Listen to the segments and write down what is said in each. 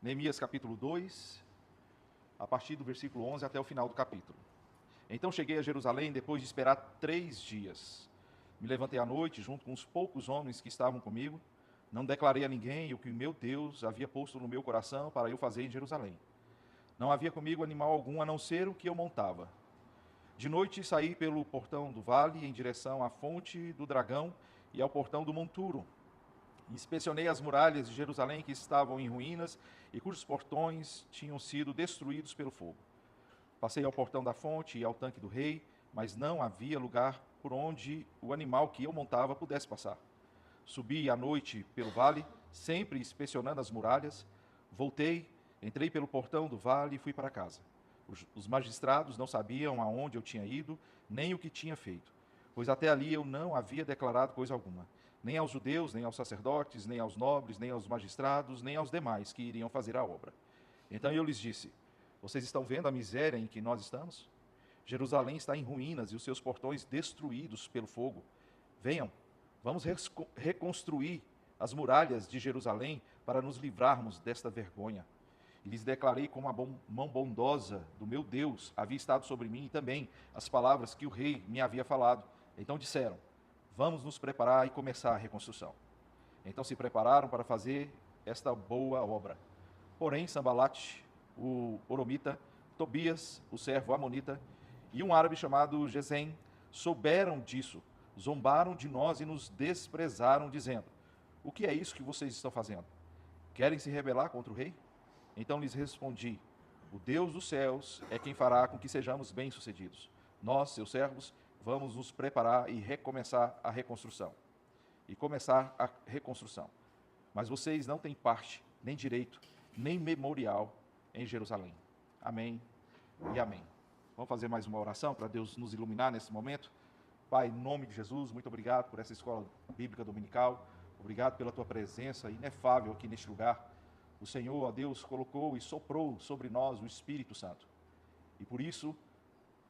Neemias capítulo 2, a partir do versículo 11 até o final do capítulo. Então cheguei a Jerusalém depois de esperar 3 dias. Me levantei à noite junto com os poucos homens que estavam comigo. Não declarei a ninguém o que meu Deus havia posto no meu coração para eu fazer em Jerusalém. Não havia comigo animal algum a não ser o que eu montava. De noite saí pelo portão do vale em direção à fonte do dragão e ao portão do monturo. Inspecionei as muralhas de Jerusalém que estavam em ruínas e cujos portões tinham sido destruídos pelo fogo. Passei ao portão da fonte e ao tanque do rei, mas não havia lugar por onde o animal que eu montava pudesse passar. Subi à noite pelo vale, sempre inspecionando as muralhas. Voltei, entrei pelo portão do vale e fui para casa. Os magistrados não sabiam aonde eu tinha ido, nem o que tinha feito, pois até ali eu não havia declarado coisa alguma, nem aos judeus, nem aos sacerdotes, nem aos nobres, nem aos magistrados, nem aos demais que iriam fazer a obra. Então eu lhes disse: vocês estão vendo a miséria em que nós estamos? Jerusalém está em ruínas e os seus portões destruídos pelo fogo. Venham, vamos reconstruir as muralhas de Jerusalém para nos livrarmos desta vergonha. E lhes declarei como a mão bondosa do meu Deus havia estado sobre mim e também as palavras que o rei me havia falado. Então disseram: vamos nos preparar e começar a reconstrução. Então se prepararam para fazer esta boa obra. Porém, Sambalate, o Oromita, Tobias, o servo Amonita, e um árabe chamado Gesem souberam disso, zombaram de nós e nos desprezaram, dizendo: o que é isso que vocês estão fazendo? Querem se rebelar contra o rei? Então lhes respondi: o Deus dos céus é quem fará com que sejamos bem-sucedidos. Nós, seus servos, vamos nos preparar e recomeçar a reconstrução. Mas vocês não têm parte, nem direito, nem memorial em Jerusalém. Amém e amém. Vamos fazer mais uma oração para Deus nos iluminar nesse momento? Pai, em nome de Jesus, muito obrigado por essa escola bíblica dominical. Obrigado pela tua presença inefável aqui neste lugar. O Senhor, ó Deus, colocou e soprou sobre nós o Espírito Santo. E por isso,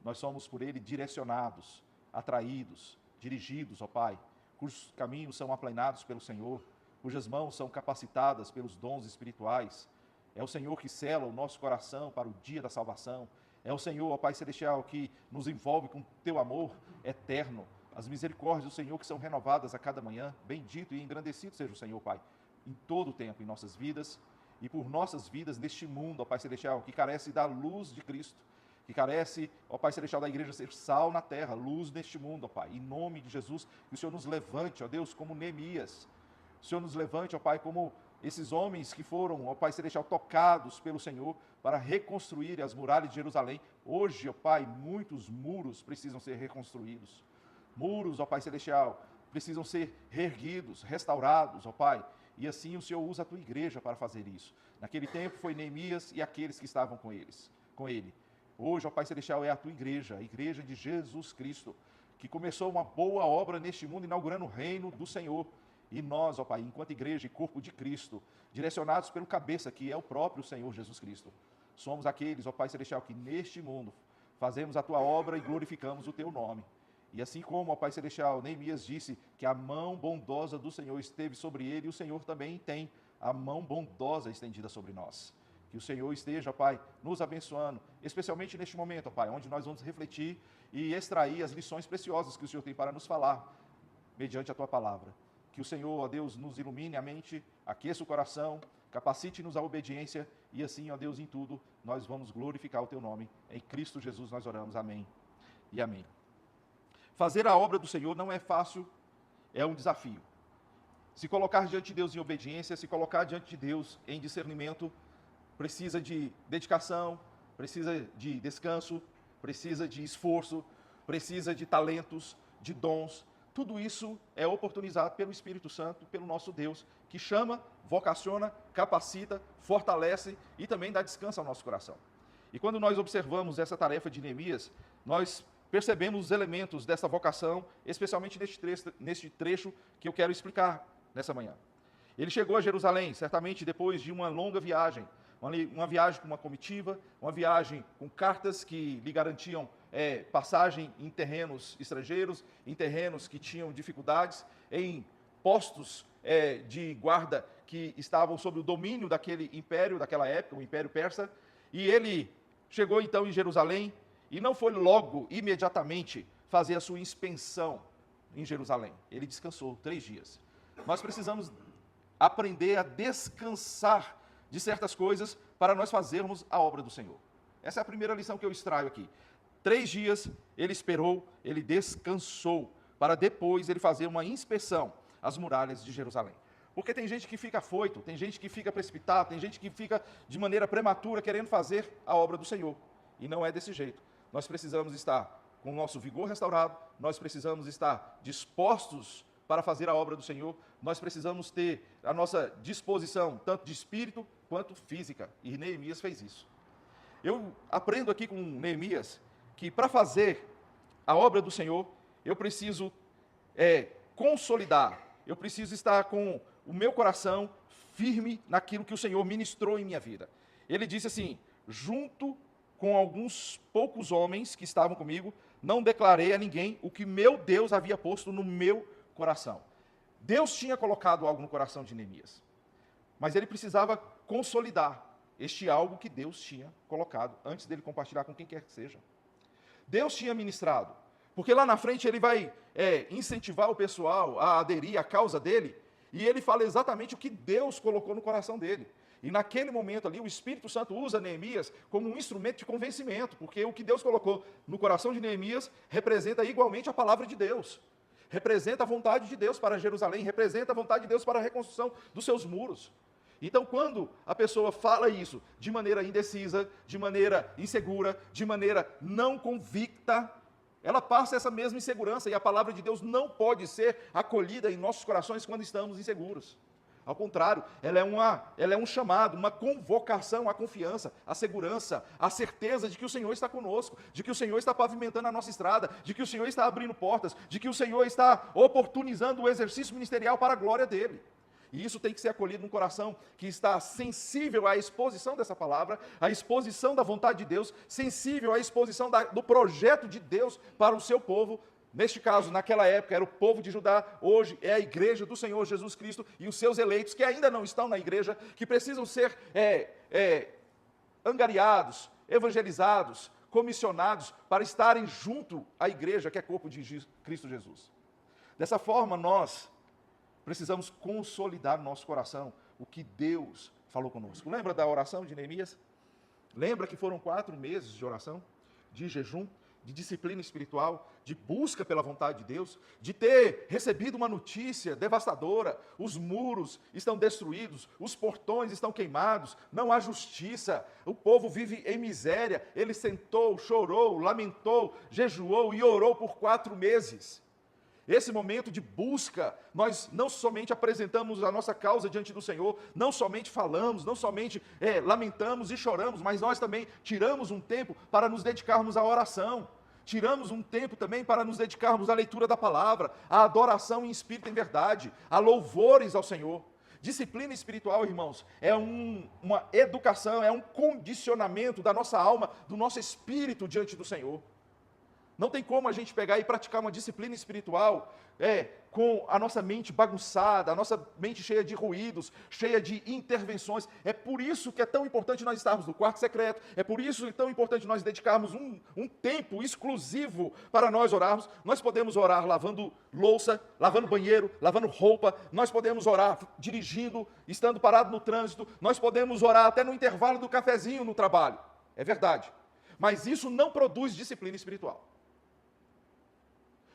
nós somos por ele direcionados, atraídos, dirigidos, ó Pai, cujos caminhos são aplanados pelo Senhor, cujas mãos são capacitadas pelos dons espirituais. É o Senhor que sela o nosso coração para o dia da salvação. É o Senhor, ó Pai Celestial, que nos envolve com teu amor eterno. As misericórdias do Senhor que são renovadas a cada manhã. Bendito e engrandecido seja o Senhor, Pai, em todo o tempo em nossas vidas e por nossas vidas neste mundo, ó Pai Celestial, que carece da luz de Cristo, que carece, ó Pai Celestial, da igreja ser sal na terra, luz neste mundo, ó Pai. Em nome de Jesus, que o Senhor nos levante, ó Deus, como Neemias. O Senhor nos levante, ó Pai, como esses homens que foram, ó Pai Celestial, tocados pelo Senhor para reconstruir as muralhas de Jerusalém. Hoje, ó Pai, muitos muros precisam ser reconstruídos. Muros, ó Pai Celestial, precisam ser reerguidos, restaurados, ó Pai. E assim o Senhor usa a tua igreja para fazer isso. Naquele tempo foi Neemias e aqueles que estavam com ele. Hoje, ó Pai Celestial, é a tua igreja, a igreja de Jesus Cristo, que começou uma boa obra neste mundo, inaugurando o reino do Senhor. E nós, ó Pai, enquanto igreja e corpo de Cristo, direcionados pelo cabeça, que é o próprio Senhor Jesus Cristo, somos aqueles, ó Pai Celestial, que neste mundo fazemos a tua obra e glorificamos o teu nome. E assim como, ó Pai Celestial, Neemias disse que a mão bondosa do Senhor esteve sobre ele, o Senhor também tem a mão bondosa estendida sobre nós. Que o Senhor esteja, ó Pai, nos abençoando, especialmente neste momento, ó Pai, onde nós vamos refletir e extrair as lições preciosas que o Senhor tem para nos falar, mediante a tua palavra. Que o Senhor, ó Deus, nos ilumine a mente, aqueça o coração, capacite-nos à obediência e assim, ó Deus, em tudo, nós vamos glorificar o teu nome. Em Cristo Jesus nós oramos. Amém e amém. Fazer a obra do Senhor não é fácil, é um desafio. Se colocar diante de Deus em obediência, se colocar diante de Deus em discernimento, precisa de dedicação, precisa de descanso, precisa de esforço, precisa de talentos, de dons. Tudo isso é oportunizado pelo Espírito Santo, pelo nosso Deus, que chama, vocaciona, capacita, fortalece e também dá descanso ao nosso coração. E quando nós observamos essa tarefa de Neemias, nós percebemos os elementos dessa vocação, especialmente neste trecho que eu quero explicar nessa manhã. Ele chegou a Jerusalém, certamente depois de uma longa viagem, uma viagem com uma comitiva, uma viagem com cartas que lhe garantiam passagem em terrenos estrangeiros, em terrenos que tinham dificuldades, em postos de guarda que estavam sob o domínio daquele império, daquela época, o Império Persa, e ele chegou então em Jerusalém, e não foi logo, imediatamente, fazer a sua inspeção em Jerusalém. Ele descansou 3 dias. Nós precisamos aprender a descansar de certas coisas para nós fazermos a obra do Senhor. Essa é a primeira lição que eu extraio aqui. 3 dias ele esperou, ele descansou, para depois ele fazer uma inspeção às muralhas de Jerusalém. Porque tem gente que fica afoito, tem gente que fica precipitado, tem gente que fica de maneira prematura querendo fazer a obra do Senhor. E não é desse jeito. Nós precisamos estar com o nosso vigor restaurado, nós precisamos estar dispostos para fazer a obra do Senhor, nós precisamos ter a nossa disposição, tanto de espírito quanto física. E Neemias fez isso. Eu aprendo aqui com Neemias que para fazer a obra do Senhor, eu preciso consolidar, eu preciso estar com o meu coração firme naquilo que o Senhor ministrou em minha vida. Ele disse assim: junto com alguns poucos homens que estavam comigo, não declarei a ninguém o que meu Deus havia posto no meu coração. Deus tinha colocado algo no coração de Neemias, mas ele precisava consolidar este algo que Deus tinha colocado, antes dele compartilhar com quem quer que seja. Deus tinha ministrado, porque lá na frente ele vai incentivar o pessoal a aderir à causa dele, e ele fala exatamente o que Deus colocou no coração dele. E naquele momento ali, o Espírito Santo usa Neemias como um instrumento de convencimento, porque o que Deus colocou no coração de Neemias representa igualmente a palavra de Deus, representa a vontade de Deus para Jerusalém, representa a vontade de Deus para a reconstrução dos seus muros. Então, quando a pessoa fala isso de maneira indecisa, de maneira insegura, de maneira não convicta, ela passa essa mesma insegurança, e a palavra de Deus não pode ser acolhida em nossos corações quando estamos inseguros. Ao contrário, ela é um chamado, uma convocação à confiança, à segurança, à certeza de que o Senhor está conosco, de que o Senhor está pavimentando a nossa estrada, de que o Senhor está abrindo portas, de que o Senhor está oportunizando o exercício ministerial para a glória dele. E isso tem que ser acolhido num coração que está sensível à exposição dessa palavra, à exposição da vontade de Deus, sensível à exposição do projeto de Deus para o seu povo. Neste caso, naquela época, era o povo de Judá, hoje é a igreja do Senhor Jesus Cristo e os seus eleitos, que ainda não estão na igreja, que precisam ser angariados, evangelizados, comissionados, para estarem junto à igreja, que é corpo de Cristo Jesus. Dessa forma, nós precisamos consolidar no nosso coração o que Deus falou conosco. Lembra da oração de Neemias? Lembra que foram 4 meses de oração, de jejum, de disciplina espiritual, de busca pela vontade de Deus, de ter recebido uma notícia devastadora: os muros estão destruídos, os portões estão queimados, não há justiça, o povo vive em miséria. Ele sentou, chorou, lamentou, jejuou e orou por 4 meses. Esse momento de busca, nós não somente apresentamos a nossa causa diante do Senhor, não somente falamos, não somente lamentamos e choramos, mas nós também tiramos um tempo para nos dedicarmos à oração, tiramos um tempo também para nos dedicarmos à leitura da palavra, à adoração em espírito e em verdade, a louvores ao Senhor. Disciplina espiritual, irmãos, é uma educação, é um condicionamento da nossa alma, do nosso espírito diante do Senhor. Não tem como a gente pegar e praticar uma disciplina espiritual com a nossa mente bagunçada, a nossa mente cheia de ruídos, cheia de intervenções. É por isso que é tão importante nós estarmos no quarto secreto, é por isso que é tão importante nós dedicarmos um tempo exclusivo para nós orarmos. Nós podemos orar lavando louça, lavando banheiro, lavando roupa, nós podemos orar dirigindo, estando parado no trânsito, nós podemos orar até no intervalo do cafezinho no trabalho. É verdade. Mas isso não produz disciplina espiritual.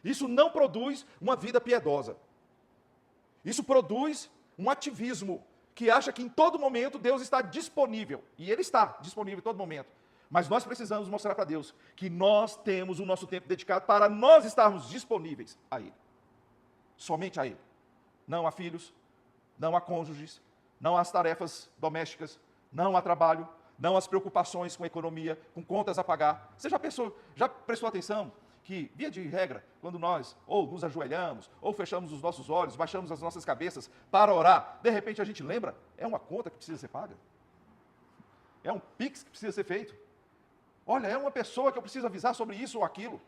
Isso não produz uma vida piedosa. Isso produz um ativismo que acha que em todo momento Deus está disponível. E Ele está disponível em todo momento. Mas nós precisamos mostrar para Deus que nós temos o nosso tempo dedicado para nós estarmos disponíveis a Ele. Somente a Ele. Não a filhos, não a cônjuges, não às tarefas domésticas, não a trabalho, não às preocupações com a economia, com contas a pagar. Você já prestou atenção que, via de regra, quando nós ou nos ajoelhamos, ou fechamos os nossos olhos, baixamos as nossas cabeças para orar, de repente a gente lembra, é uma conta que precisa ser paga, é um Pix que precisa ser feito, olha, é uma pessoa que eu preciso avisar sobre isso ou aquilo.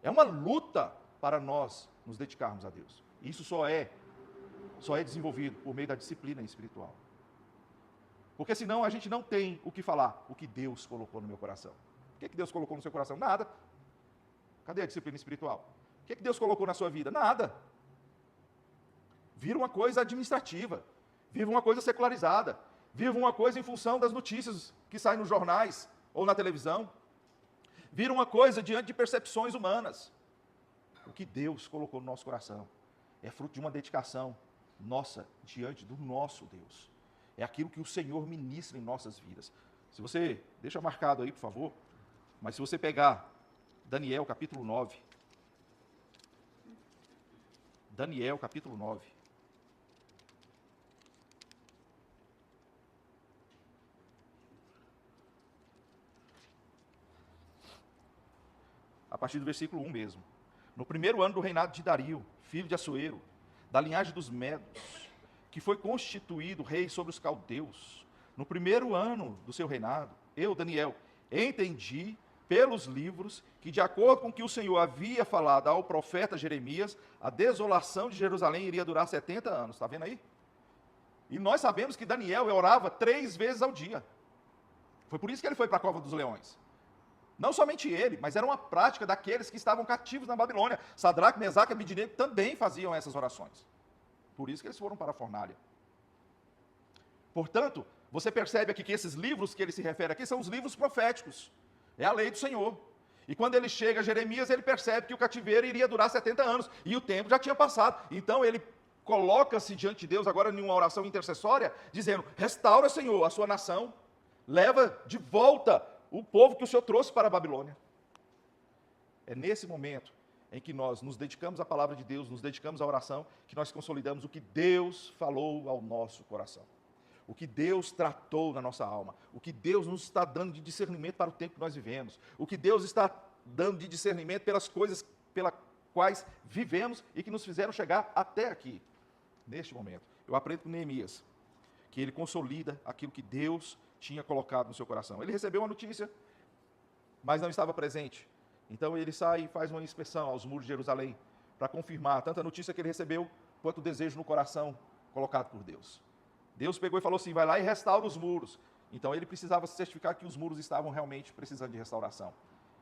É uma luta para nós nos dedicarmos a Deus. Isso só é desenvolvido por meio da disciplina espiritual. Porque senão a gente não tem o que falar, o que Deus colocou no meu coração. O que Deus colocou no seu coração? Nada. Cadê a disciplina espiritual? O que Deus colocou na sua vida? Nada. Vira uma coisa administrativa, viva uma coisa secularizada, viva uma coisa em função das notícias que saem nos jornais ou na televisão, vira uma coisa diante de percepções humanas. O que Deus colocou no nosso coração é fruto de uma dedicação nossa diante do nosso Deus. É aquilo que o Senhor ministra em nossas vidas. Se você, deixa marcado aí, por favor, mas se você pegar Daniel capítulo 9, Daniel capítulo 9, a partir do versículo 1 mesmo. No primeiro ano do reinado de Dario, filho de Assuero, da linhagem dos Medos, que foi constituído rei sobre os caldeus, no primeiro ano do seu reinado, eu, Daniel, entendi pelos livros que, de acordo com o que o Senhor havia falado ao profeta Jeremias, a desolação de Jerusalém iria durar 70 anos. Está vendo aí? E nós sabemos que Daniel orava 3 vezes ao dia. Foi por isso que ele foi para a cova dos leões. Não somente ele, mas era uma prática daqueles que estavam cativos na Babilônia. Sadraque, Mesaque e Abednego também faziam essas orações. Por isso que eles foram para a fornalha. Portanto, você percebe aqui que esses livros que ele se refere aqui são os livros proféticos. É a lei do Senhor. E quando ele chega a Jeremias, ele percebe que o cativeiro iria durar 70 anos. E o tempo já tinha passado. Então ele coloca-se diante de Deus agora em uma oração intercessória, dizendo: restaura, Senhor, a sua nação. Leva de volta o povo que o Senhor trouxe para a Babilônia. É nesse momento em que nós nos dedicamos à palavra de Deus, nos dedicamos à oração, que nós consolidamos o que Deus falou ao nosso coração. O que Deus tratou na nossa alma. O que Deus nos está dando de discernimento para o tempo que nós vivemos. O que Deus está dando de discernimento pelas coisas pelas quais vivemos e que nos fizeram chegar até aqui, neste momento. Eu aprendo com Neemias que ele consolida aquilo que Deus tinha colocado no seu coração. Ele recebeu uma notícia, mas não estava presente. Então ele sai e faz uma inspeção aos muros de Jerusalém para confirmar tanto a notícia que ele recebeu, quanto o desejo no coração colocado por Deus. Deus pegou e falou assim: vai lá e restaura os muros. Então ele precisava certificar que os muros estavam realmente precisando de restauração.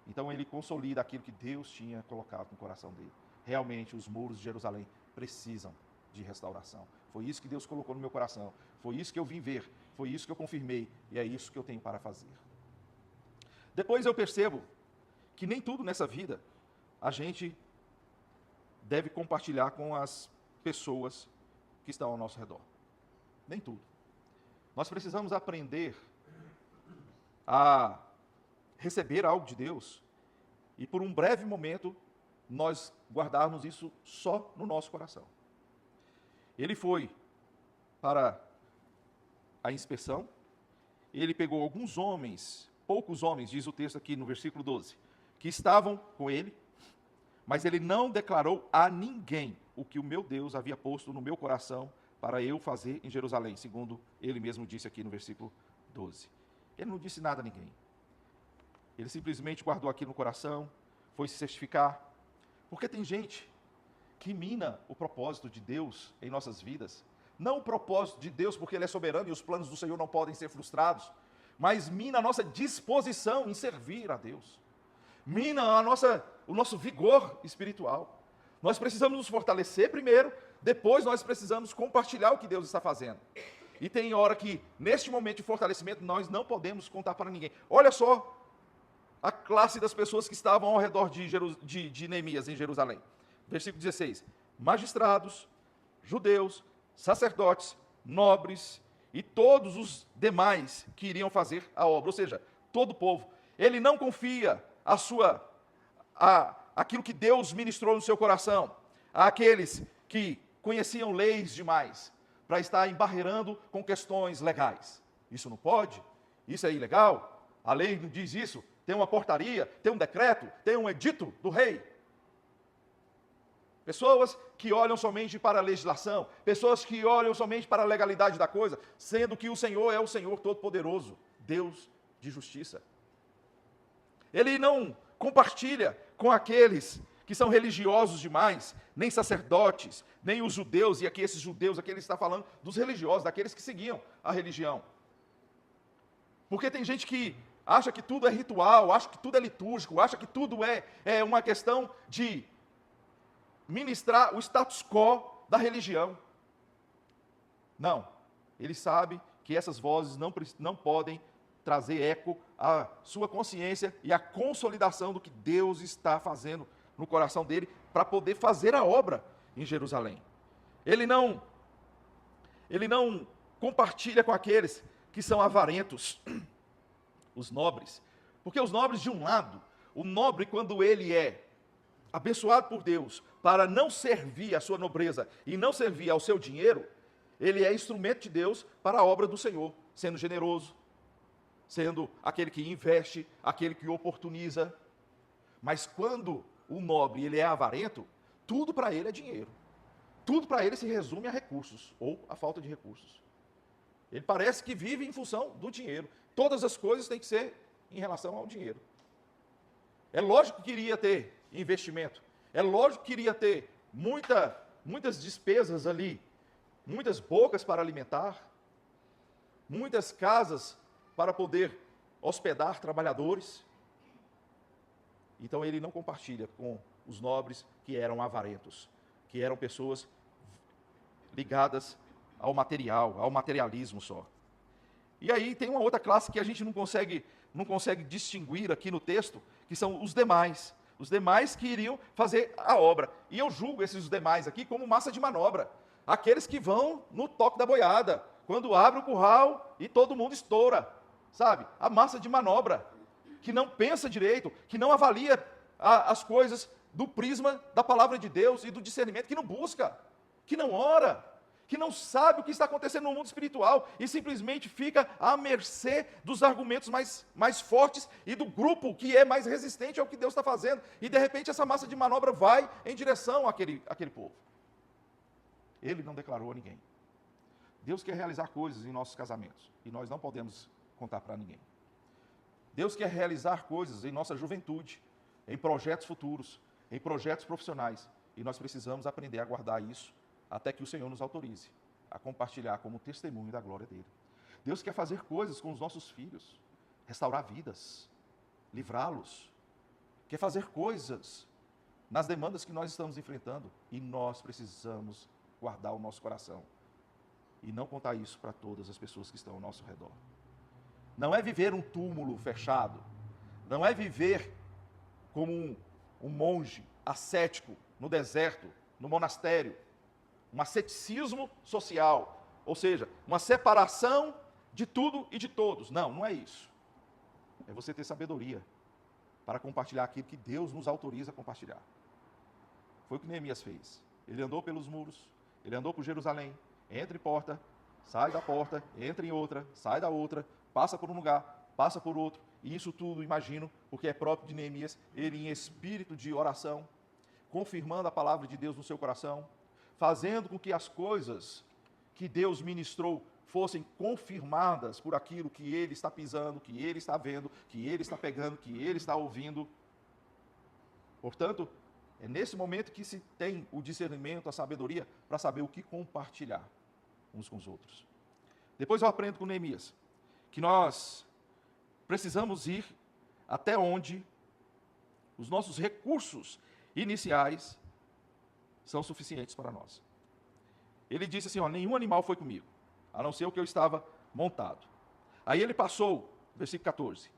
Então ele consolida aquilo que Deus tinha colocado no coração dele. Realmente os muros de Jerusalém precisam de restauração. Foi isso que Deus colocou no meu coração. Foi isso que eu vim ver. Foi isso que eu confirmei. E é isso que eu tenho para fazer. Depois eu percebo que nem tudo nessa vida a gente deve compartilhar com as pessoas que estão ao nosso redor. Nem tudo. Nós precisamos aprender a receber algo de Deus e por um breve momento nós guardarmos isso só no nosso coração. Ele foi para a inspeção, ele pegou alguns homens, poucos homens, diz o texto aqui no versículo 12, que estavam com ele, mas ele não declarou a ninguém o que o meu Deus havia posto no meu coração para eu fazer em Jerusalém, segundo ele mesmo disse aqui no versículo 12. Ele não disse nada a ninguém. Ele simplesmente guardou aquilo no coração, foi se certificar, porque tem gente que mina o propósito de Deus em nossas vidas. Não o propósito de Deus porque Ele é soberano e os planos do Senhor não podem ser frustrados, mas mina a nossa disposição em servir a Deus. Mina o nosso vigor espiritual. Nós precisamos nos fortalecer primeiro, depois nós precisamos compartilhar o que Deus está fazendo. E tem hora que, neste momento de fortalecimento, nós não podemos contar para ninguém. Olha só a classe das pessoas que estavam ao redor de Neemias em Jerusalém. Versículo 16. Magistrados, judeus, sacerdotes, nobres e todos os demais que iriam fazer a obra. Ou seja, todo o povo. Ele não confia aquilo que Deus ministrou no seu coração àqueles que conheciam leis demais para estar embarreirando com questões legais. Isso não pode? Isso é ilegal? A lei não diz isso? Tem uma portaria, tem um decreto, tem um edito do rei. Pessoas que olham somente para a legislação, pessoas que olham somente para a legalidade da coisa, sendo que o Senhor é o Senhor Todo-Poderoso, Deus de justiça. Ele não compartilha com aqueles que são religiosos demais, nem sacerdotes, nem os judeus, e aqui esses judeus, aqui ele está falando dos religiosos, daqueles que seguiam a religião. Porque tem gente que acha que tudo é ritual, acha que tudo é litúrgico, acha que tudo é uma questão de ministrar o status quo da religião. Não, ele sabe que essas vozes não podem trazer eco à sua consciência e à consolidação do que Deus está fazendo no coração dele para poder fazer a obra em Jerusalém. Ele não compartilha com aqueles que são avarentos, os nobres. Porque os nobres, de um lado, o nobre, quando ele é abençoado por Deus para não servir à sua nobreza e não servir ao seu dinheiro, ele é instrumento de Deus para a obra do Senhor, sendo generoso, sendo aquele que investe, aquele que oportuniza. Mas quando o nobre ele é avarento, tudo para ele é dinheiro. Tudo para ele se resume a recursos, ou a falta de recursos. Ele parece que vive em função do dinheiro. Todas as coisas têm que ser em relação ao dinheiro. É lógico que iria ter investimento. É lógico que iria ter muitas despesas ali. Muitas bocas para alimentar. Muitas casas para poder hospedar trabalhadores. Então ele não compartilha com os nobres que eram avarentos, que eram pessoas ligadas ao material, ao materialismo só. E aí tem uma outra classe que a gente não consegue distinguir aqui no texto, que são os demais que iriam fazer a obra. E eu julgo esses demais aqui como massa de manobra, aqueles que vão no toque da boiada, quando abre o curral e todo mundo estoura, sabe? A massa de manobra, que não pensa direito, que não avalia as coisas do prisma da palavra de Deus e do discernimento, que não busca, que não ora, que não sabe o que está acontecendo no mundo espiritual e simplesmente fica à mercê dos argumentos mais fortes e do grupo que é mais resistente ao que Deus está fazendo. E de repente essa massa de manobra vai em direção àquele povo. Ele não declarou a ninguém. Deus quer realizar coisas em nossos casamentos e nós não podemos contar para ninguém. Deus quer realizar coisas em nossa juventude, em projetos futuros, em projetos profissionais. E nós precisamos aprender a guardar isso até que o Senhor nos autorize a compartilhar como testemunho da glória dele. Deus quer fazer coisas com os nossos filhos, restaurar vidas, livrá-los. Quer fazer coisas nas demandas que nós estamos enfrentando. E nós precisamos guardar o nosso coração e não contar isso para todas as pessoas que estão ao nosso redor. Não é viver um túmulo fechado, não é viver como um monge ascético no deserto, no monastério, um asceticismo social, ou seja, uma separação de tudo e de todos. Não, não é isso. É você ter sabedoria para compartilhar aquilo que Deus nos autoriza a compartilhar. Foi o que Neemias fez. Ele andou pelos muros, ele andou por Jerusalém, entra em porta, sai da porta, entra em outra, sai da outra, passa por um lugar, passa por outro, e isso tudo, imagino, porque é próprio de Neemias, ele em espírito de oração, confirmando a palavra de Deus no seu coração, fazendo com que as coisas que Deus ministrou fossem confirmadas por aquilo que ele está pisando, que ele está vendo, que ele está pegando, que ele está ouvindo. Portanto, é nesse momento que se tem o discernimento, a sabedoria, para saber o que compartilhar uns com os outros. Depois eu aprendo com Neemias que nós precisamos ir até onde os nossos recursos iniciais são suficientes para nós. Ele disse assim, nenhum animal foi comigo, a não ser o que eu estava montado. Aí ele passou, versículo 14,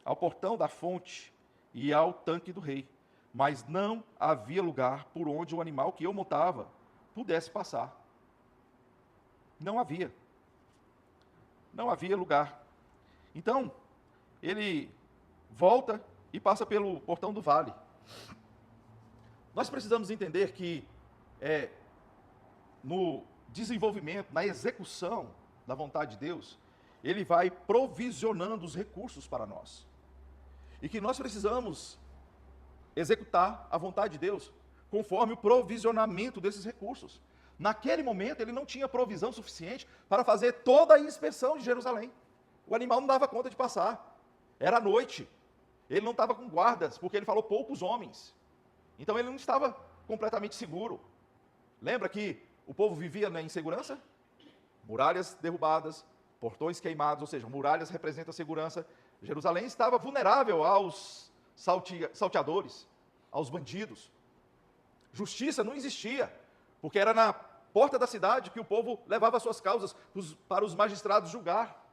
ao portão da fonte e ao tanque do rei, mas não havia lugar por onde o animal que eu montava pudesse passar. Não havia lugar. Então, ele volta e passa pelo portão do vale. Nós precisamos entender que no desenvolvimento, na execução da vontade de Deus, ele vai provisionando os recursos para nós. E que nós precisamos executar a vontade de Deus conforme o provisionamento desses recursos. Naquele momento, ele não tinha provisão suficiente para fazer toda a inspeção de Jerusalém. O animal não dava conta de passar. Era noite. Ele não estava com guardas, porque ele falou poucos homens. Então ele não estava completamente seguro. Lembra que o povo vivia na insegurança? Muralhas derrubadas, portões queimados, ou seja, muralhas representam a segurança. Jerusalém estava vulnerável aos salteadores, aos bandidos. Justiça não existia, porque era na porta da cidade que o povo levava suas causas para os magistrados julgar.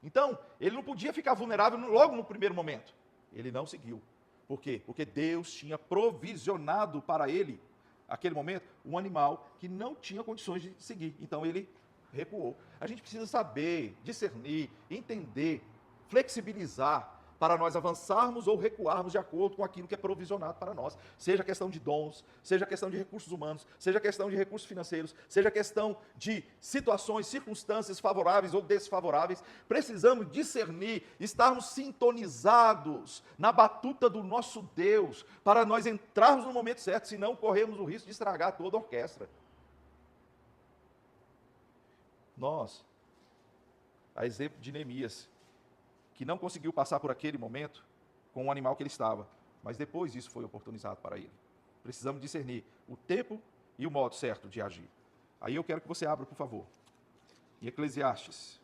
Então, ele não podia ficar vulnerável logo no primeiro momento. Ele não seguiu. Por quê? Porque Deus tinha provisionado para ele, naquele momento, um animal que não tinha condições de seguir. Então, ele recuou. A gente precisa saber, discernir, entender, flexibilizar, para nós avançarmos ou recuarmos de acordo com aquilo que é provisionado para nós. Seja questão de dons, seja questão de recursos humanos, seja questão de recursos financeiros, seja questão de situações, circunstâncias favoráveis ou desfavoráveis, precisamos discernir, estarmos sintonizados na batuta do nosso Deus, para nós entrarmos no momento certo, senão corremos o risco de estragar toda a orquestra. Nós, a exemplo de Neemias, que não conseguiu passar por aquele momento com o animal que ele estava, mas depois isso foi oportunizado para ele. Precisamos discernir o tempo e o modo certo de agir. Aí eu quero que você abra, por favor, em Eclesiastes.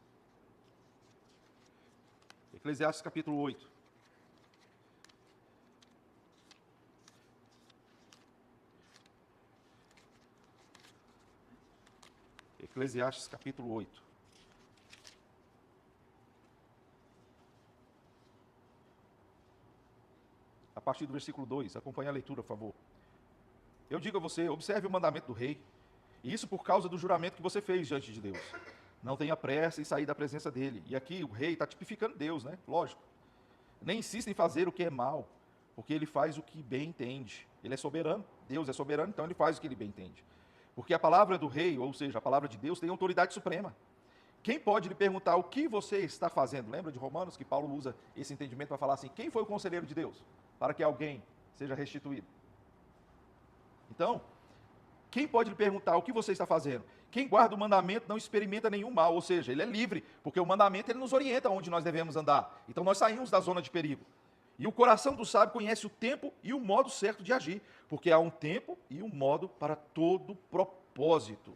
Eclesiastes capítulo 8. Eclesiastes capítulo 8. A partir do versículo 2, acompanhe a leitura, por favor. Eu digo a você, observe o mandamento do rei, e isso por causa do juramento que você fez diante de Deus. Não tenha pressa em sair da presença dele. E aqui o rei está tipificando Deus, né? Lógico. Nem insista em fazer o que é mal, porque ele faz o que bem entende. Ele é soberano, Deus é soberano, então ele faz o que ele bem entende. Porque a palavra do rei, ou seja, a palavra de Deus, tem autoridade suprema. Quem pode lhe perguntar o que você está fazendo? Lembra de Romanos, que Paulo usa esse entendimento para falar assim, quem foi o conselheiro de Deus? Para que alguém seja restituído. Então, quem pode lhe perguntar o que você está fazendo? Quem guarda o mandamento não experimenta nenhum mal, ou seja, ele é livre, porque o mandamento ele nos orienta onde nós devemos andar. Então nós saímos da zona de perigo. E o coração do sábio conhece o tempo e o modo certo de agir, porque há um tempo e um modo para todo propósito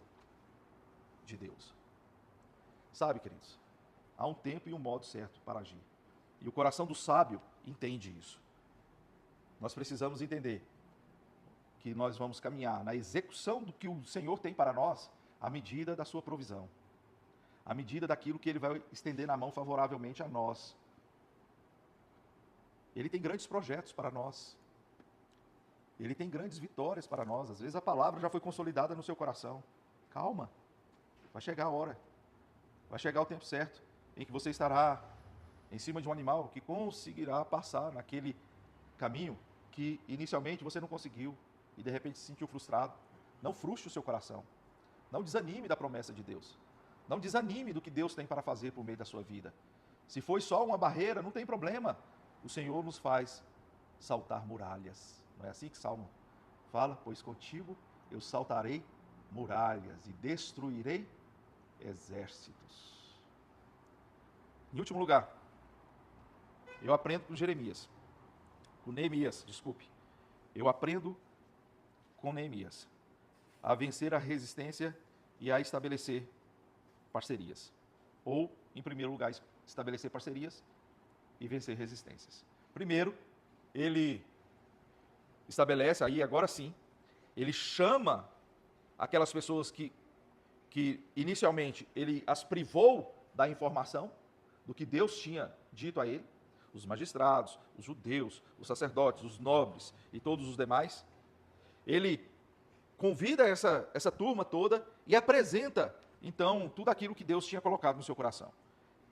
de Deus. Sabe, queridos? Há um tempo e um modo certo para agir. E o coração do sábio entende isso. Nós precisamos entender que nós vamos caminhar na execução do que o Senhor tem para nós, à medida da sua provisão, à medida daquilo que Ele vai estender na mão favoravelmente a nós. Ele tem grandes projetos para nós. Ele tem grandes vitórias para nós. Às vezes a palavra já foi consolidada no seu coração. Calma, vai chegar a hora. Vai chegar o tempo certo em que você estará em cima de um animal que conseguirá passar naquele caminho que inicialmente você não conseguiu e de repente se sentiu frustrado. Não frustre o seu coração. Não desanime da promessa de Deus. Não desanime do que Deus tem para fazer por meio da sua vida. Se foi só uma barreira, não tem problema. O Senhor nos faz saltar muralhas. Não é assim que Salmo fala? Pois contigo eu saltarei muralhas e destruirei exércitos. Em último lugar, eu aprendo com Neemias, desculpe. Eu aprendo com Neemias a vencer a resistência e a estabelecer parcerias. Ou, em primeiro lugar, estabelecer parcerias e vencer resistências. Primeiro, ele estabelece, aí agora sim, ele chama aquelas pessoas que inicialmente ele as privou da informação, do que Deus tinha dito a ele, os magistrados, os judeus, os sacerdotes, os nobres e todos os demais. Ele convida essa turma toda e apresenta, então, tudo aquilo que Deus tinha colocado no seu coração.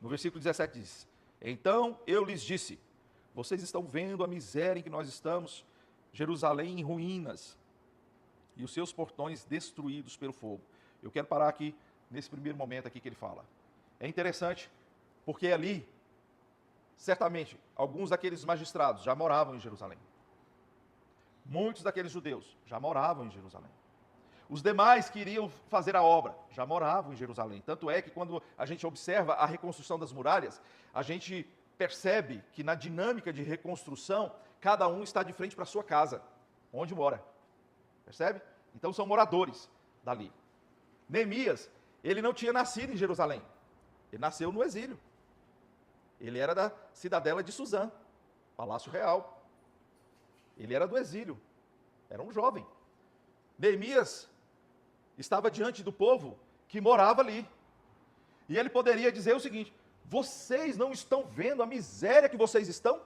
No versículo 17 diz, então eu lhes disse, vocês estão vendo a miséria em que nós estamos, Jerusalém em ruínas, e os seus portões destruídos pelo fogo. Eu quero parar aqui, nesse primeiro momento aqui que ele fala. É interessante, porque ali, certamente, alguns daqueles magistrados já moravam em Jerusalém. Muitos daqueles judeus já moravam em Jerusalém. Os demais que iriam fazer a obra já moravam em Jerusalém. Tanto é que quando a gente observa a reconstrução das muralhas, a gente percebe que na dinâmica de reconstrução, cada um está de frente para a sua casa. onde mora. Percebe? Então são moradores dali. Neemias, ele não tinha nascido em Jerusalém. Ele nasceu no exílio. Ele era da cidadela de Suzã, Palácio Real. Ele era do exílio. Era um jovem. Neemias estava diante do povo que morava ali. E ele poderia dizer o seguinte: vocês não estão vendo a miséria que vocês estão?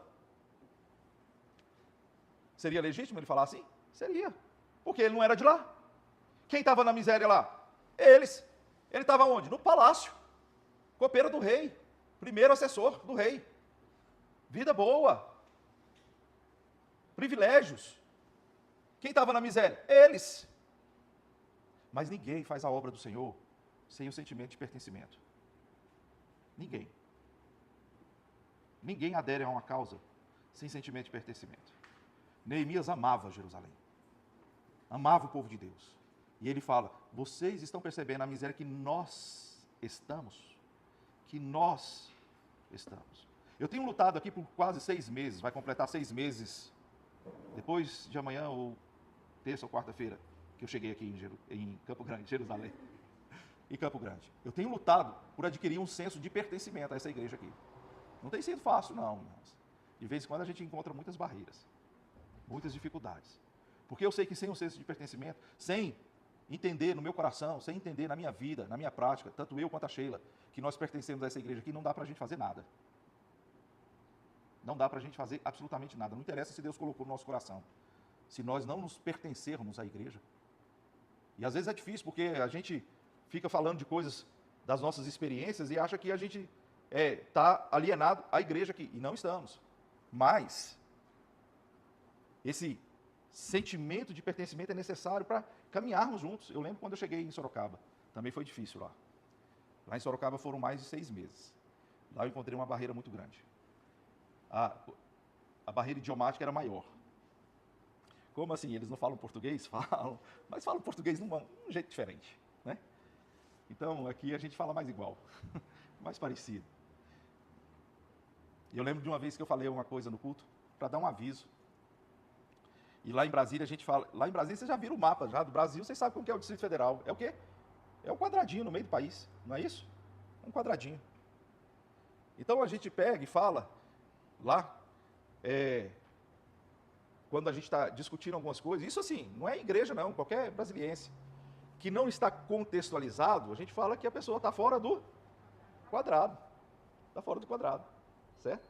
Seria legítimo ele falar assim? Seria. Porque ele não era de lá. Quem estava na miséria lá? Eles. Ele estava onde? No palácio. Copeiro do rei. Primeiro assessor do rei. Vida boa. Privilégios. Quem estava na miséria? Eles. Mas ninguém faz a obra do Senhor sem o sentimento de pertencimento. Ninguém. Ninguém adere a uma causa sem sentimento de pertencimento. Neemias amava Jerusalém. Amava o povo de Deus. E ele fala: vocês estão percebendo a miséria que nós estamos? Que nós estamos. Eu tenho lutado aqui por quase 6 meses, vai completar 6 meses, depois de amanhã, ou terça ou quarta-feira, que eu cheguei aqui em Campo Grande, Jerusalém. Em Campo Grande. Eu tenho lutado por adquirir um senso de pertencimento a essa igreja aqui. Não tem sido fácil, não, irmãos. De vez em quando a gente encontra muitas barreiras, muitas dificuldades. Porque eu sei que sem um senso de pertencimento, sem entender no meu coração, sem entender na minha vida, na minha prática, tanto eu quanto a Sheila, que nós pertencemos a essa igreja aqui, não dá para a gente fazer nada. Não dá para a gente fazer absolutamente nada. Não interessa se Deus colocou no nosso coração. Se nós não nos pertencermos à igreja. E às vezes é difícil, porque a gente fica falando de coisas das nossas experiências e acha que a gente está alienado à igreja aqui. E não estamos. Mas esse sentimento de pertencimento é necessário para caminharmos juntos. Eu lembro quando eu cheguei em Sorocaba. Também foi difícil lá. Lá em Sorocaba foram mais de 6 meses. Lá eu encontrei uma barreira muito grande. A barreira idiomática era maior. Como assim? Eles não falam português? Falam, mas falam português de um jeito diferente, né? Então, aqui a gente fala mais igual, mais parecido. E eu lembro de uma vez que eu falei uma coisa no culto, para dar um aviso. E lá em Brasília a gente fala... Lá em Brasília vocês já viram o mapa já do Brasil, vocês sabem como que é o Distrito Federal. É o quê? É um quadradinho no meio do país, não é isso? Um quadradinho. Então a gente pega e fala... Lá, quando a gente está discutindo algumas coisas, isso assim, não é igreja não, qualquer brasiliense, que não está contextualizado, a gente fala que a pessoa está fora do quadrado, certo?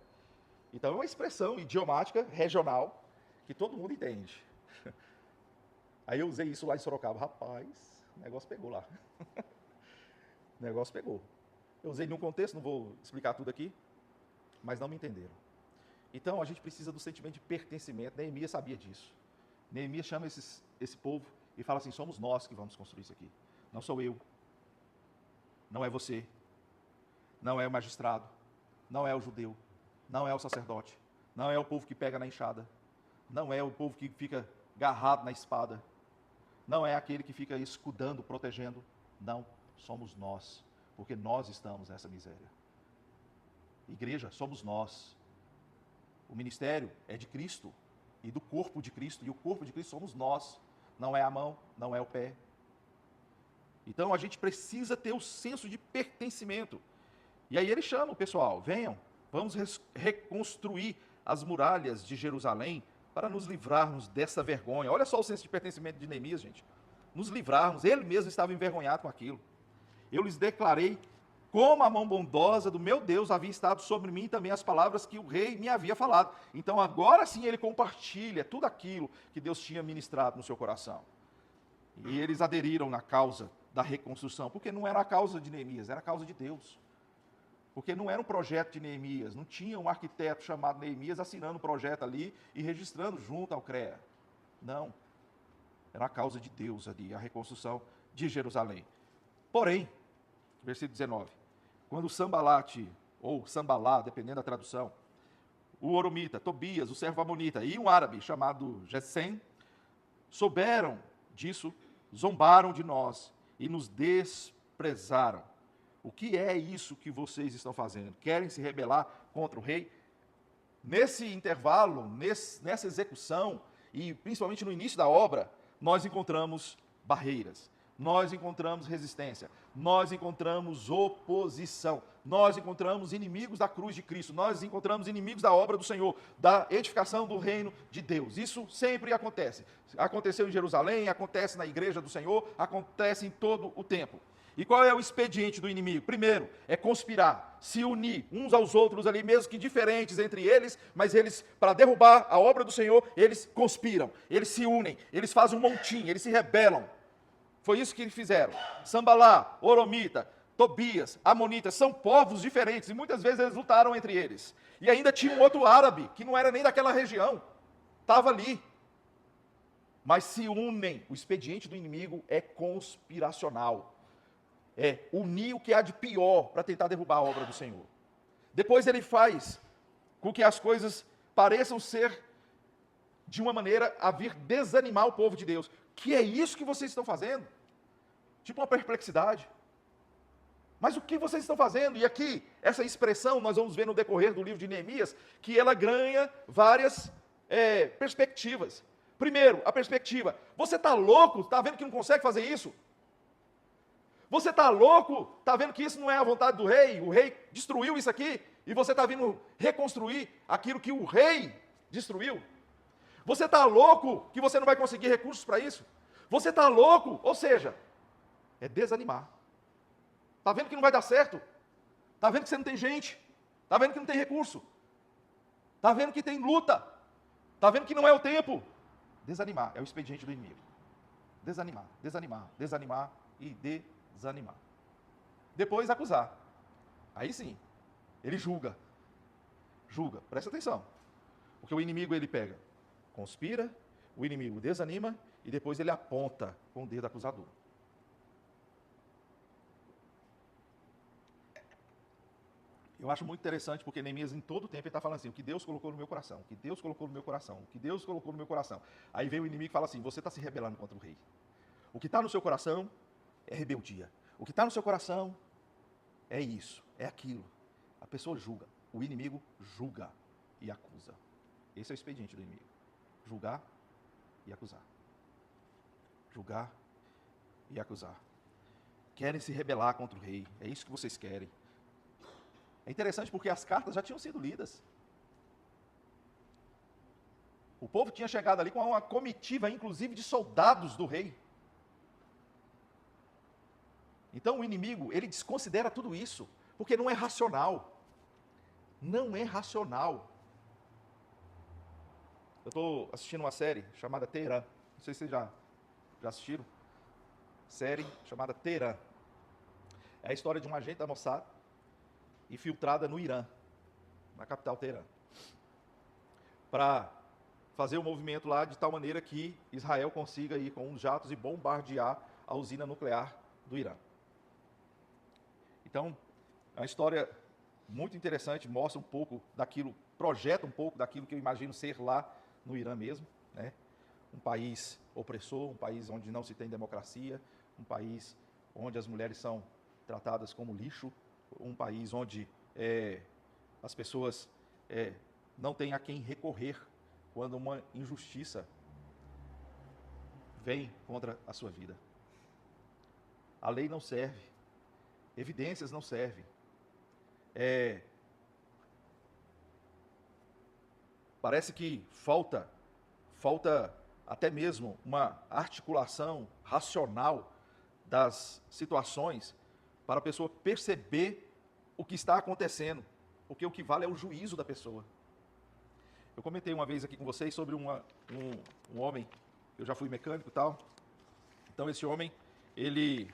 Então é uma expressão idiomática, regional, que todo mundo entende. Aí eu usei isso lá em Sorocaba, rapaz, o negócio pegou lá. O negócio pegou. Eu usei num contexto, não vou explicar tudo aqui, mas não me entenderam. Então, a gente precisa do sentimento de pertencimento. Neemias sabia disso. Neemias chama esse povo e fala assim: somos nós que vamos construir isso aqui. Não sou eu. Não é você. Não é o magistrado. Não é o judeu. Não é o sacerdote. Não é o povo que pega na enxada. Não é o povo que fica agarrado na espada. Não é aquele que fica escudando, protegendo. Não, somos nós. Porque nós estamos nessa miséria. Igreja, somos nós. O ministério é de Cristo e do corpo de Cristo, e o corpo de Cristo somos nós, não é a mão, não é o pé. Então a gente precisa ter o senso de pertencimento. E aí ele chama o pessoal: venham, vamos reconstruir as muralhas de Jerusalém para nos livrarmos dessa vergonha. Olha só o senso de pertencimento de Neemias, gente. Nos livrarmos, ele mesmo estava envergonhado com aquilo. Eu lhes declarei como a mão bondosa do meu Deus havia estado sobre mim, também as palavras que o rei me havia falado. Então agora sim ele compartilha tudo aquilo que Deus tinha ministrado no seu coração. E eles aderiram na causa da reconstrução, porque não era a causa de Neemias, era a causa de Deus. Porque não era um projeto de Neemias, não tinha um arquiteto chamado Neemias assinando o projeto ali e registrando junto ao CREA. Não, era a causa de Deus ali, a reconstrução de Jerusalém. Porém, versículo 19, quando Sambalate, ou Sambalá, dependendo da tradução, o Oromita, Tobias, o servo amonita, e um árabe chamado Gesem, souberam disso, zombaram de nós e nos desprezaram. O que é isso que vocês estão fazendo? Querem se rebelar contra o rei? Nesse intervalo, nessa execução, e principalmente no início da obra, nós encontramos barreiras, nós encontramos resistência, nós encontramos oposição, nós encontramos inimigos da cruz de Cristo, nós encontramos inimigos da obra do Senhor, da edificação do reino de Deus. Isso sempre acontece. Aconteceu em Jerusalém, acontece na igreja do Senhor, acontece em todo o tempo. E qual é o expediente do inimigo? Primeiro, é conspirar, se unir uns aos outros ali, mesmo que diferentes entre eles, mas eles, para derrubar a obra do Senhor, eles conspiram, eles se unem, eles fazem um montinho, eles se rebelam. Foi isso que eles fizeram. Sambalá, Oromita, Tobias, Amonita, são povos diferentes, e muitas vezes eles lutaram entre eles. E ainda tinha um outro árabe, que não era nem daquela região, estava ali. Mas se unem, o expediente do inimigo é conspiracional. É unir o que há de pior para tentar derrubar a obra do Senhor. Depois ele faz com que as coisas pareçam ser de uma maneira a vir desanimar o povo de Deus. Que é isso que vocês estão fazendo? Tipo uma perplexidade. Mas o que vocês estão fazendo? E aqui, essa expressão, nós vamos ver no decorrer do livro de Neemias, que ela ganha várias perspectivas. Primeiro, a perspectiva. Você está louco? Está vendo que não consegue fazer isso? Você está louco? Está vendo que isso não é a vontade do rei? O rei destruiu isso aqui e você está vindo reconstruir aquilo que o rei destruiu? Você está louco que você não vai conseguir recursos para isso? Você está louco? Ou seja, é desanimar. Está vendo que não vai dar certo? Está vendo que você não tem gente? Está vendo que não tem recurso? Está vendo que tem luta? Está vendo que não é o tempo? Desanimar é o expediente do inimigo. Desanimar, desanimar, desanimar e desanimar. Depois acusar. Aí sim, ele julga. Julga, presta atenção. Porque o inimigo ele pega, conspira, o inimigo desanima e depois ele aponta com o dedo acusador. Eu acho muito interessante porque Neemias em todo o tempo ele está falando assim, o que Deus colocou no meu coração, o que Deus colocou no meu coração, o que Deus colocou no meu coração. Aí vem o inimigo e fala assim, você está se rebelando contra o rei. O que está no seu coração é rebeldia. O que está no seu coração é isso, é aquilo. A pessoa julga, o inimigo julga e acusa. Esse é o expediente do inimigo. Julgar e acusar. Julgar e acusar. Querem se rebelar contra o rei, é isso que vocês querem. É interessante porque as cartas já tinham sido lidas. O povo tinha chegado ali com uma comitiva, inclusive, de soldados do rei. Então o inimigo, ele desconsidera tudo isso, porque não é racional. Não é racional. Eu estou assistindo uma série chamada Teherã. Não sei se vocês já assistiram. Série chamada Teherã. É a história de um agente da Mossad infiltrada no Irã, na capital Teherã, para fazer o movimento lá de tal maneira que Israel consiga ir com uns jatos e bombardear a usina nuclear do Irã. Então, é uma história muito interessante, mostra um pouco daquilo, projeta um pouco daquilo que eu imagino ser lá no Irã mesmo, né? Um país opressor, um país onde não se tem democracia, um país onde as mulheres são tratadas como lixo, um país onde as pessoas não têm a quem recorrer quando uma injustiça vem contra a sua vida. A lei não serve, evidências não servem. Parece que falta até mesmo uma articulação racional das situações para a pessoa perceber o que está acontecendo, porque o que vale é o juízo da pessoa. Eu comentei uma vez aqui com vocês sobre um homem, eu já fui mecânico e tal, então esse homem, ele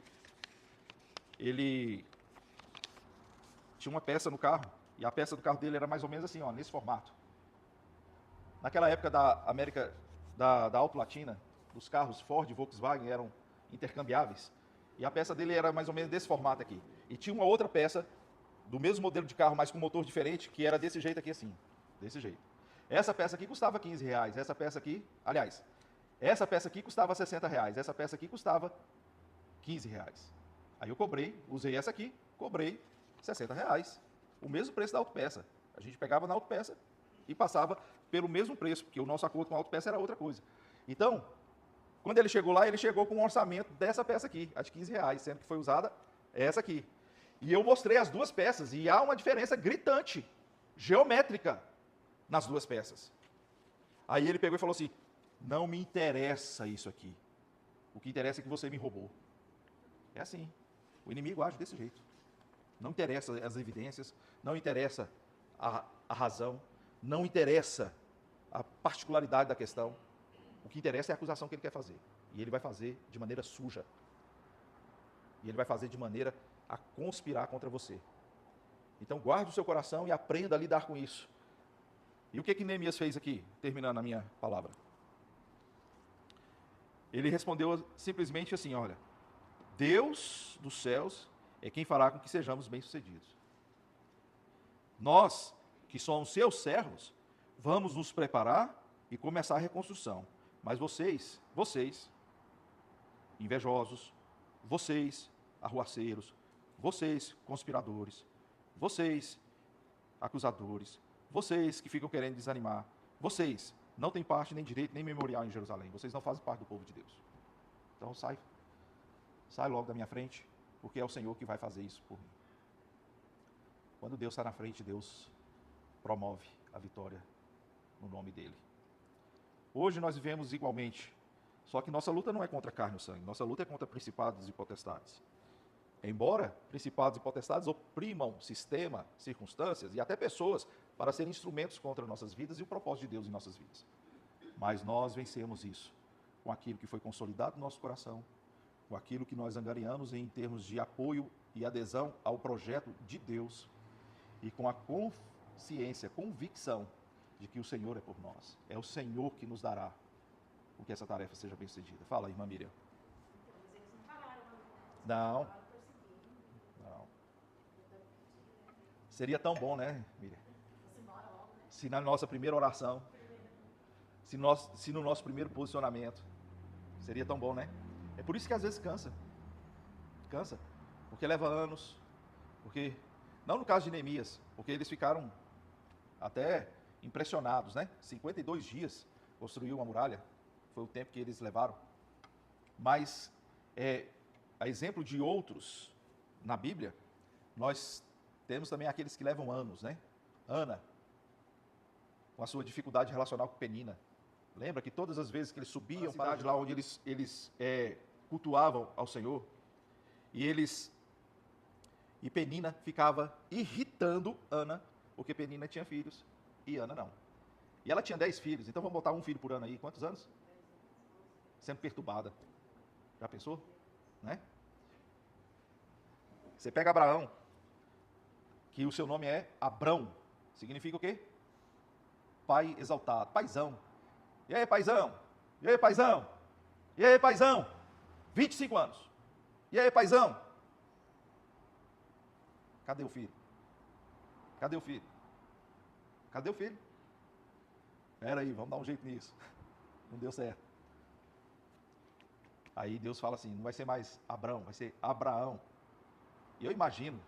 tinha uma peça no carro, e a peça do carro dele era mais ou menos assim, ó, nesse formato. Naquela época da América, da Auto Latina, os carros Ford e Volkswagen eram intercambiáveis, e a peça dele era mais ou menos desse formato aqui. E tinha uma outra peça, do mesmo modelo de carro, mas com motor diferente, que era desse jeito aqui assim, desse jeito. Essa peça aqui custava R$15, essa peça aqui, aliás, essa peça aqui custava R$60, essa peça aqui custava R$15. Aí eu cobrei, usei essa aqui, cobrei R$60. O mesmo preço da autopeça. A gente pegava na autopeça e passava pelo mesmo preço, porque o nosso acordo com a autopeça era outra coisa. Então, quando ele chegou lá, ele chegou com um orçamento dessa peça aqui, a de R$15, sendo que foi usada essa aqui. E eu mostrei as duas peças, e há uma diferença gritante, geométrica, nas duas peças. Aí ele pegou e falou assim, não me interessa isso aqui. O que interessa é que você me roubou. É assim. O inimigo age desse jeito. Não interessa as evidências, não interessa a razão, não interessa a particularidade da questão. O que interessa é a acusação que ele quer fazer. E ele vai fazer de maneira suja. E ele vai fazer de maneira a conspirar contra você. Então guarde o seu coração e aprenda a lidar com isso. E o que Neemias fez aqui, terminando a minha palavra? Ele respondeu simplesmente assim, olha, Deus dos céus é quem fará com que sejamos bem-sucedidos. Nós, que somos seus servos, vamos nos preparar e começar a reconstrução. Mas vocês, invejosos, vocês, arruaceiros, vocês, conspiradores, vocês, acusadores, vocês que ficam querendo desanimar, vocês não têm parte, nem direito, nem memorial em Jerusalém. Vocês não fazem parte do povo de Deus. Então sai logo da minha frente, porque é o Senhor que vai fazer isso por mim. Quando Deus está na frente, Deus promove a vitória no nome dEle. Hoje nós vivemos igualmente, só que nossa luta não é contra carne ou sangue, nossa luta é contra principados e potestades. Embora principados e potestades oprimam sistema, circunstâncias e até pessoas para serem instrumentos contra nossas vidas e o propósito de Deus em nossas vidas. Mas nós vencemos isso com aquilo que foi consolidado no nosso coração, com aquilo que nós angariamos em termos de apoio e adesão ao projeto de Deus e com a consciência, convicção de que o Senhor é por nós. É o Senhor que nos dará o que essa tarefa seja bem-sucedida. Fala, irmã Miriam. Não. Seria tão bom, né, Miriam? Se na nossa primeira oração, se no nosso primeiro posicionamento, seria tão bom, né? É por isso que às vezes cansa, porque leva anos, porque, não no caso de Neemias, porque eles ficaram até impressionados, né? 52 dias construiu uma muralha, foi o tempo que eles levaram, mas, a exemplo de outros na Bíblia, nós temos também aqueles que levam anos, né? Ana, com a sua dificuldade relacional com Penina. Lembra que todas as vezes que eles subiam para lá onde eles cultuavam ao Senhor, e Penina ficava irritando Ana, porque Penina tinha filhos e Ana não. E ela tinha 10 filhos, então vamos botar um filho por ano aí. Quantos anos? Sendo perturbada. Já pensou? Né? Você pega Abraão, que o seu nome é Abrão, significa o quê? Pai exaltado, paizão. E aí, paizão? E aí, paizão? E aí, paizão? 25 anos. E aí, paizão? Cadê o filho? Cadê o filho? Cadê o filho? Espera aí, vamos dar um jeito nisso. Não deu certo. Aí Deus fala assim, não vai ser mais Abrão, vai ser Abraão. E eu imagino,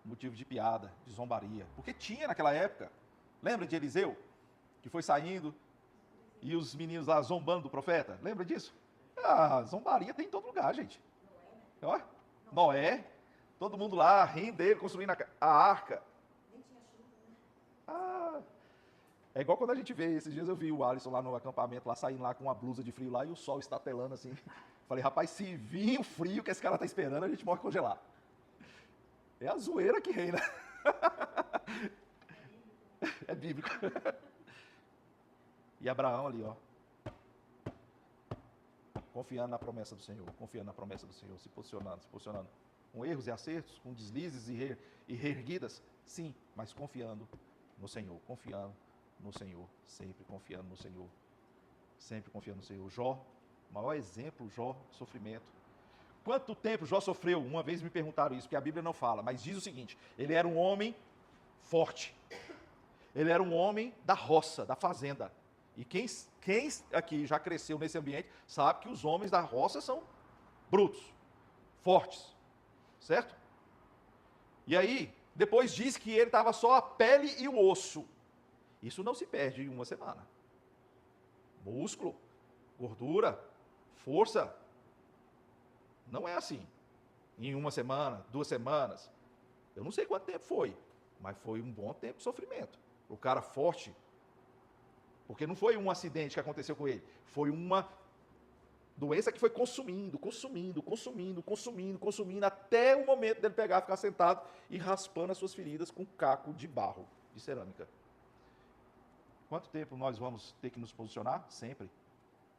motivo de piada, de zombaria. Porque tinha naquela época, lembra de Eliseu? Que foi saindo e os meninos lá zombando do profeta? Lembra disso? Ah, zombaria tem em todo lugar, gente. Ó, Noé, todo mundo lá rindo dele, construindo a arca. Ah, é igual quando a gente vê, esses dias eu vi o Alisson lá no acampamento, lá saindo lá com uma blusa de frio lá e o sol estatelando assim. Falei, rapaz, se vir o frio que esse cara tá esperando, a gente morre congelado. É a zoeira que reina. É bíblico. E Abraão ali, ó, confiando na promessa do Senhor, se posicionando, com erros e acertos, com deslizes e reerguidas, sim, mas confiando no Senhor, sempre confiando no Senhor. Jó, maior exemplo, Jó, sofrimento. Quanto tempo Jó sofreu? Uma vez me perguntaram isso, porque a Bíblia não fala, mas diz o seguinte, ele era um homem forte, ele era um homem da roça, da fazenda. E quem aqui já cresceu nesse ambiente, sabe que os homens da roça são brutos, fortes, certo? E aí, depois diz que ele estava só a pele e o osso. Isso não se perde em uma semana. Músculo, gordura, força, não é assim. Em uma semana, 2 semanas, eu não sei quanto tempo foi, mas foi um bom tempo de sofrimento. O cara forte, porque não foi um acidente que aconteceu com ele, foi uma doença que foi consumindo, até o momento dele pegar, ficar sentado e raspando as suas feridas com um caco de barro, de cerâmica. Quanto tempo nós vamos ter que nos posicionar? Sempre.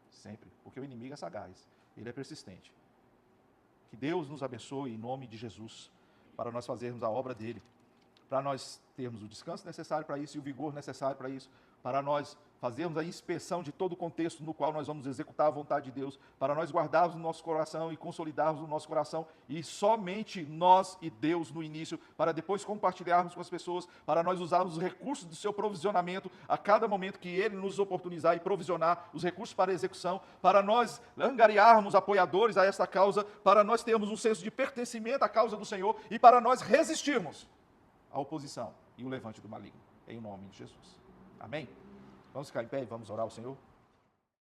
Sempre. Porque o inimigo é sagaz. Ele é persistente. Que Deus nos abençoe em nome de Jesus, para nós fazermos a obra dele, para nós termos o descanso necessário para isso e o vigor necessário para isso, para nós fazermos a inspeção de todo o contexto no qual nós vamos executar a vontade de Deus, para nós guardarmos no nosso coração e consolidarmos no nosso coração, e somente nós e Deus no início, para depois compartilharmos com as pessoas, para nós usarmos os recursos do seu provisionamento a cada momento que Ele nos oportunizar e provisionar os recursos para a execução, para nós angariarmos apoiadores a esta causa, para nós termos um senso de pertencimento à causa do Senhor e para nós resistirmos à oposição e o levante do maligno, em nome de Jesus. Amém? Vamos ficar em pé e vamos orar ao Senhor?